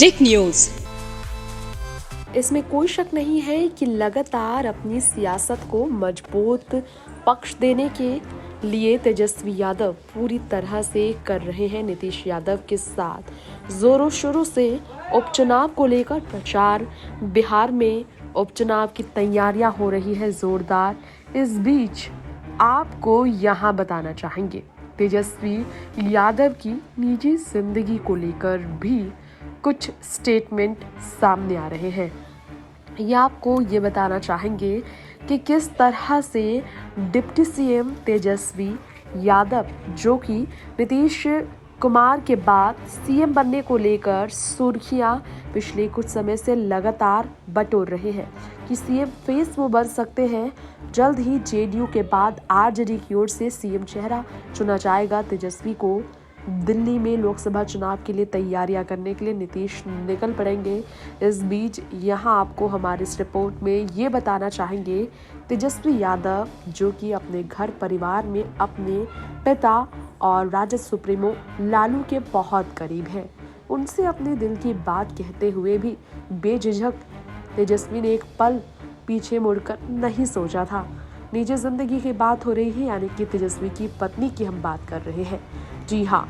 टिक news. इसमें कोई शक नहीं है कि लगातार अपनी सियासत को मजबूत पक्ष देने के लिए तेजस्वी यादव पूरी तरह से कर रहे हैं नीतीश यादव के साथ जोरों शोरों से उपचुनाव को लेकर प्रचार। बिहार में उपचुनाव की तैयारियां हो रही है जोरदार। इस बीच आपको यहां बताना चाहेंगे तेजस्वी यादव की निजी जिंदगी को लेकर भी कुछ स्टेटमेंट सामने आ रहे हैं। या आपको ये बताना चाहेंगे कि किस तरह से डिप्टी सीएम तेजस्वी यादव, जो कि नीतीश कुमार के बाद सीएम बनने को लेकर सुर्खियां पिछले कुछ समय से लगातार बटोर रहे हैं कि सीएम फेस वो बन सकते हैं। जल्द ही जेडीयू के बाद आरजेडी की ओर से सीएम चेहरा चुना जाएगा। तेजस्वी को दिल्ली में लोकसभा चुनाव के लिए तैयारियां करने के लिए नीतीश निकल पड़ेंगे। इस बीच यहां आपको हमारे इस रिपोर्ट में ये बताना चाहेंगे तेजस्वी यादव, जो कि अपने घर परिवार में अपने पिता और राजद सुप्रीमो लालू के बहुत करीब हैं, उनसे अपने दिल की बात कहते हुए भी बेझिझक तेजस्वी ने एक पल पीछे मुड़कर नहीं सोचा था। निजी जिंदगी की बात हो रही है, यानी कि तेजस्वी की पत्नी की हम बात कर रहे हैं। जी हाँ,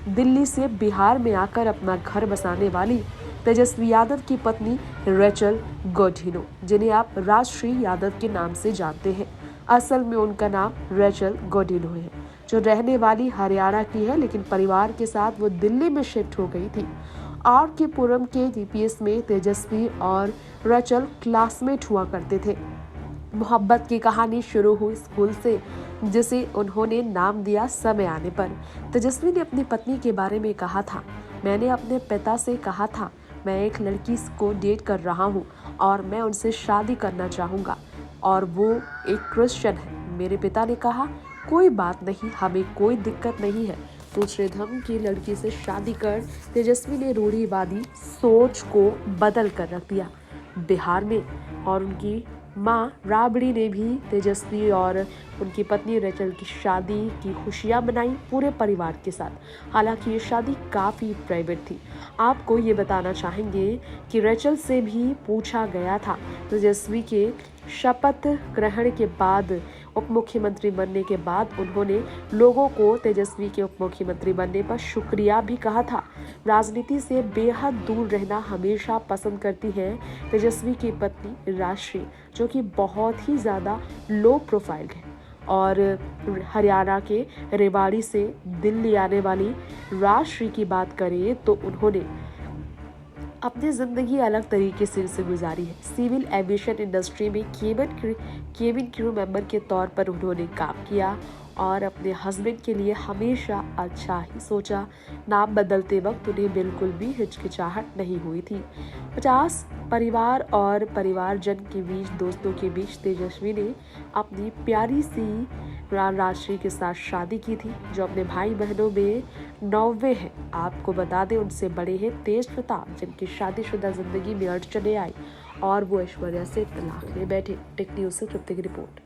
दिल्ली से बिहार में आकर अपना घर बसाने वाली तेजस्वी यादव की पत्नी रेचल गॉडिनो, जिन्हें आप राजश्री यादव के नाम से जानते हैं, असल में उनका नाम रेचल गॉडिनो है, जो रहने वाली हरियाणा की है, लेकिन परिवार के साथ वो दिल्ली में शिफ्ट हो गई थी। आर के पुरम के जीपीएस में तेजस्वी और रेचल क्लासमेट हुआ करते थे। मोहब्बत की कहानी शुरू हुई स्कूल से, जिसे उन्होंने नाम दिया समय आने पर। तेजस्वी ने अपनी पत्नी के बारे में कहा था, मैंने अपने पिता से कहा था मैं एक लड़की को डेट कर रहा हूँ और मैं उनसे शादी करना चाहूँगा और वो एक क्रिश्चियन है। मेरे पिता ने कहा कोई बात नहीं, हमें कोई दिक्कत नहीं है, दूसरे धर्म की लड़की से शादी कर। तेजस्वी ने रूढ़िवादी सोच को बदल कर रख दिया बिहार में, और उनकी माँ राबड़ी ने भी तेजस्वी और उनकी पत्नी रेचल की शादी की खुशियां मनाई पूरे परिवार के साथ। हालांकि ये शादी काफ़ी प्राइवेट थी। आपको ये बताना चाहेंगे कि रेचल से भी पूछा गया था तेजस्वी के शपथ ग्रहण के बाद, उप मुख्यमंत्री बनने के बाद उन्होंने लोगों को तेजस्वी के उप मुख्यमंत्री बनने पर शुक्रिया भी कहा था। राजनीति से बेहद दूर रहना हमेशा पसंद करती है तेजस्वी की पत्नी राजश्री, जो कि बहुत ही ज़्यादा लो प्रोफाइल है। और हरियाणा के रेवाड़ी से दिल्ली आने वाली राजश्री की बात करें तो उन्होंने अपनी ज़िंदगी अलग तरीके से गुजारी है। सिविल एविएशन इंडस्ट्री में केबिन क्रू मेंबर के तौर पर उन्होंने काम किया और अपने हस्बैंड के लिए हमेशा अच्छा ही सोचा। नाम बदलते वक्त उन्हें बिल्कुल भी हिचकिचाहट नहीं हुई थी। 50 परिवार और परिवारजन के बीच, दोस्तों के बीच तेजस्वी ने अपनी प्यारी सी राजश्री के साथ शादी की थी, जो अपने भाई बहनों में 9वें हैं। आपको बता दें उनसे बड़े हैं तेज प्रताप, जिनकी शादीशुदा जिंदगी में अड़चने आई और वो ऐश्वर्या से तलाक ले बैठे। टेक न्यूज़ से तृप्ति की रिपोर्ट।